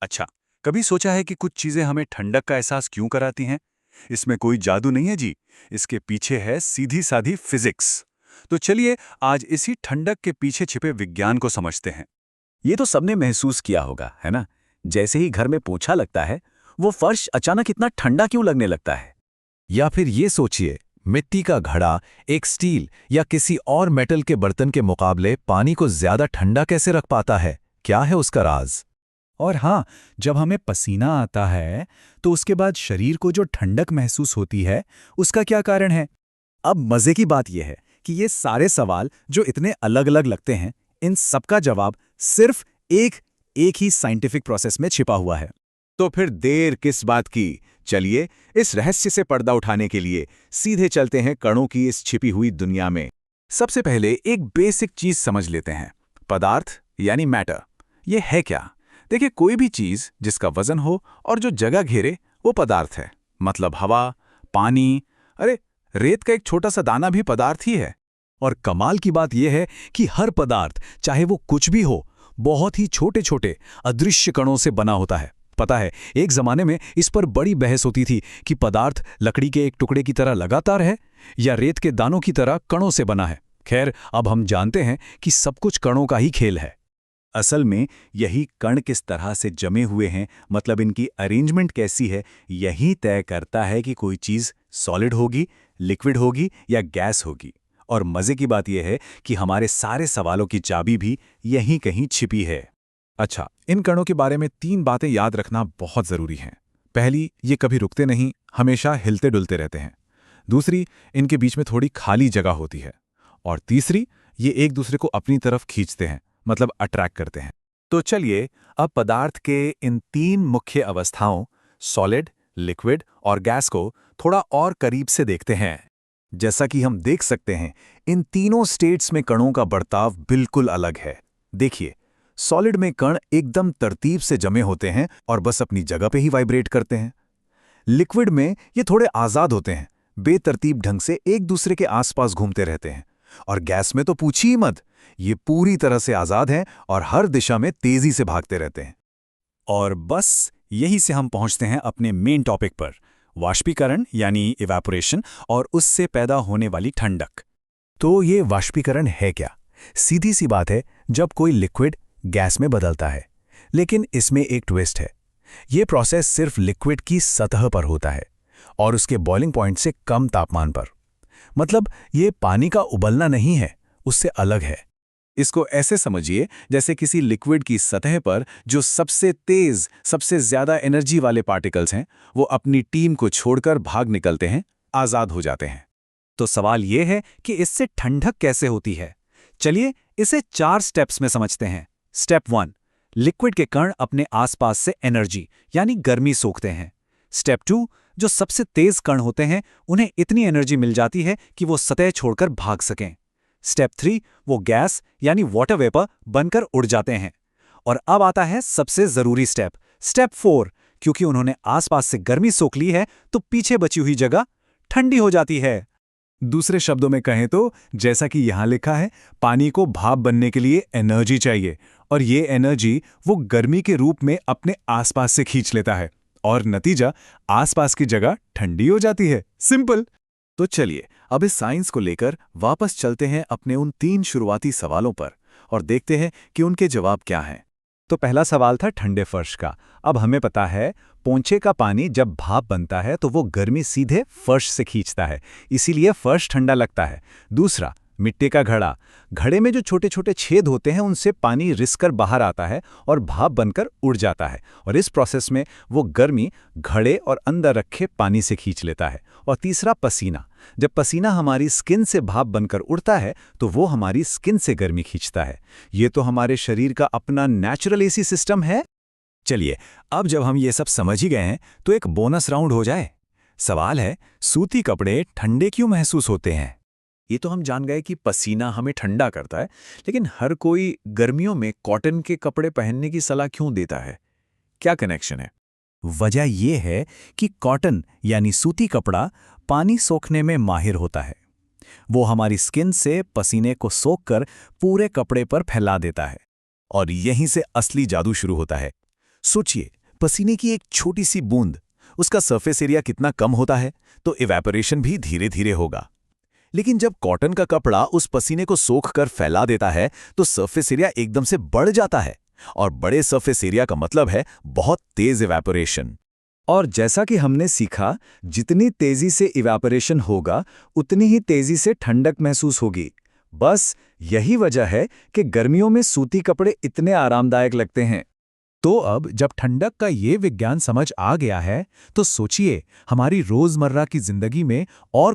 अच्छा, कभी सोचा है कि कुछ चीजें हमें ठंडक का एहसास क्यों कराती हैं? इसमें कोई जादू नहीं है जी, इसके पीछे है सीधी साधी फिजिक्स। तो चलिए आज इसी ठंडक के पीछे छिपे विज्ञान को समझते हैं। ये तो सबने महसूस किया होगा, है ना? जैसे ही घर में पोछा लगता है, वो फर्श अचानक इतना ठंडा क्यों लगने लगता है? या फिर ये सोचिए, मिट्टी का घड़ा एक स्टील या किसी और मेटल के बर्तन के मुकाबले पानी को ज्यादा ठंडा कैसे रख पाता है? क्या है उसका राज? और हाँ, जब हमें पसीना आता है तो उसके बाद शरीर को जो ठंडक महसूस होती है, उसका क्या कारण है? अब मजे की बात यह है कि ये सारे सवाल जो इतने अलग अलग लगते हैं, इन सबका जवाब सिर्फ एक ही साइंटिफिक प्रोसेस में छिपा हुआ है। तो फिर देर किस बात की? चलिए इस रहस्य से पर्दा उठाने के लिए सीधे चलते हैं कणों की इस छिपी हुई दुनिया में। सबसे पहले एक बेसिक चीज समझ लेते हैं, पदार्थ यानी मैटर। ये है क्या? देखिए, कोई भी चीज जिसका वजन हो और जो जगह घेरे वो पदार्थ है। मतलब हवा, पानी, अरे रेत का एक छोटा सा दाना भी पदार्थ ही है। और कमाल की बात यह है कि हर पदार्थ, चाहे वो कुछ भी हो, बहुत ही छोटे छोटे अदृश्य कणों से बना होता है। पता है, एक जमाने में इस पर बड़ी बहस होती थी कि पदार्थ लकड़ी के एक टुकड़े की तरह लगातार है या रेत के दानों की तरह कणों से बना है। खैर, अब हम जानते हैं कि सब कुछ कणों का ही खेल है। असल में यही कण किस तरह से जमे हुए हैं, मतलब इनकी अरेंजमेंट कैसी है, यही तय करता है कि कोई चीज़ सॉलिड होगी, लिक्विड होगी या गैस होगी। और मज़े की बात यह है कि हमारे सारे सवालों की चाबी भी यहीं कहीं छिपी है। अच्छा, इन कणों के बारे में 3 बातें याद रखना बहुत ज़रूरी हैं। पहली, ये कभी रुकते नहीं, हमेशा हिलते डुलते रहते हैं। दूसरी, इनके बीच में थोड़ी खाली जगह होती है। और तीसरी, ये एक दूसरे को अपनी तरफ खींचते हैं, मतलब अट्रैक्ट करते हैं। तो चलिए अब पदार्थ के इन 3 मुख्य अवस्थाओं, सॉलिड, लिक्विड और गैस को थोड़ा और करीब से देखते हैं। जैसा कि हम देख सकते हैं, इन तीनों स्टेट्स में कणों का बर्ताव बिल्कुल अलग है। देखिए, सॉलिड में कण एकदम तरतीब से जमे होते हैं और बस अपनी जगह पे ही वाइब्रेट करते हैं। लिक्विड में ये थोड़े आज़ाद होते हैं, बेतरतीब ढंग से एक दूसरे के आसपास घूमते रहते हैं। और गैस में तो पूछिए ही मत, ये पूरी तरह से आज़ाद हैं और हर दिशा में तेजी से भागते रहते हैं। और बस यही से हम पहुंचते हैं अपने मेन टॉपिक पर, वाष्पीकरण यानी इवैपोरेशन और उससे पैदा होने वाली ठंडक। तो ये वाष्पीकरण है क्या? सीधी सी बात है, जब कोई लिक्विड गैस में बदलता है। लेकिन इसमें एक ट्विस्ट है। ये प्रोसेस सिर्फ लिक्विड की सतह पर होता है और उसके बॉइलिंग पॉइंट से कम तापमान पर। मतलब ये पानी का उबलना नहीं है, उससे अलग है। इसको ऐसे समझिए जैसे किसी लिक्विड की सतह पर जो सबसे तेज, सबसे ज्यादा एनर्जी वाले पार्टिकल्स हैं, वो अपनी टीम को छोड़कर भाग निकलते हैं, आजाद हो जाते हैं। तो सवाल यह है कि इससे ठंडक कैसे होती है? चलिए इसे 4 स्टेप्स में समझते हैं। स्टेप 1, लिक्विड के कण अपने आसपास से एनर्जी यानी गर्मी सोखते हैं। स्टेप 2, जो सबसे तेज कण होते हैं उन्हें इतनी एनर्जी मिल जाती है कि वो सतह छोड़कर भाग सकें। स्टेप 3, वो गैस यानी वाटर वेपर बनकर उड़ जाते हैं। और अब आता है सबसे जरूरी स्टेप, स्टेप 4, क्योंकि उन्होंने आसपास से गर्मी सोख ली है तो पीछे बची हुई जगह ठंडी हो जाती है। दूसरे शब्दों में कहें तो, जैसा कि यहां लिखा है, पानी को भाप बनने के लिए एनर्जी चाहिए और ये एनर्जी वो गर्मी के रूप में अपने आसपास से खींच लेता है और नतीजा, आसपास की जगह ठंडी हो जाती है। सिंपल। तो चलिए अब इस साइंस को लेकर वापस चलते हैं अपने उन 3 शुरुआती सवालों पर और देखते हैं कि उनके जवाब क्या हैं। तो पहला सवाल था ठंडे फर्श का। अब हमें पता है, पोंछे का पानी जब भाप बनता है तो वो गर्मी सीधे फर्श से खींचता है, इसीलिए फर्श ठंडा लगता है। दूसरा, मिट्टी का घड़ा। घड़े में जो छोटे छोटे छेद होते हैं उनसे पानी रिसकर बाहर आता है और भाप बनकर उड़ जाता है, और इस प्रोसेस में वो गर्मी घड़े और अंदर रखे पानी से खींच लेता है। और तीसरा, पसीना। जब पसीना हमारी स्किन से भाप बनकर उड़ता है तो वो हमारी स्किन से गर्मी खींचता है। ये तो हमारे शरीर का अपना नेचुरल एसी सिस्टम है। चलिए, अब जब हम ये सब समझ ही गए हैं तो एक बोनस राउंड हो जाए। सवाल है, सूती कपड़े ठंडे क्यों महसूस होते हैं? ये तो हम जान गए कि पसीना हमें ठंडा करता है, लेकिन हर कोई गर्मियों में कॉटन के कपड़े पहनने की सलाह क्यों देता है? क्या कनेक्शन है? वजह यह है कि कॉटन यानी सूती कपड़ा पानी सोखने में माहिर होता है। वो हमारी स्किन से पसीने को सोखकर पूरे कपड़े पर फैला देता है। और यहीं से असली जादू शुरू होता है। सोचिए, पसीने की एक छोटी सी बूंद, उसका सरफेस एरिया कितना कम होता है, तो इवेपोरेशन भी धीरे धीरे होगा। लेकिन जब कॉटन का कपड़ा उस पसीने को सोख कर फैला देता है तो सरफेस एरिया एकदम से बढ़ जाता है, और बड़े सरफेस एरिया का मतलब है बहुत तेज इवेपोरेशन। और जैसा कि हमने सीखा, जितनी तेजी से इवेपोरेशन होगा उतनी ही तेजी से ठंडक महसूस होगी। बस यही वजह है कि गर्मियों में सूती कपड़े इतने आरामदायक लगते हैं। तो अब जब ठंडक का ये विज्ञान समझ आ गया है, तो सोचिए हमारी रोजमर्रा की जिंदगी में और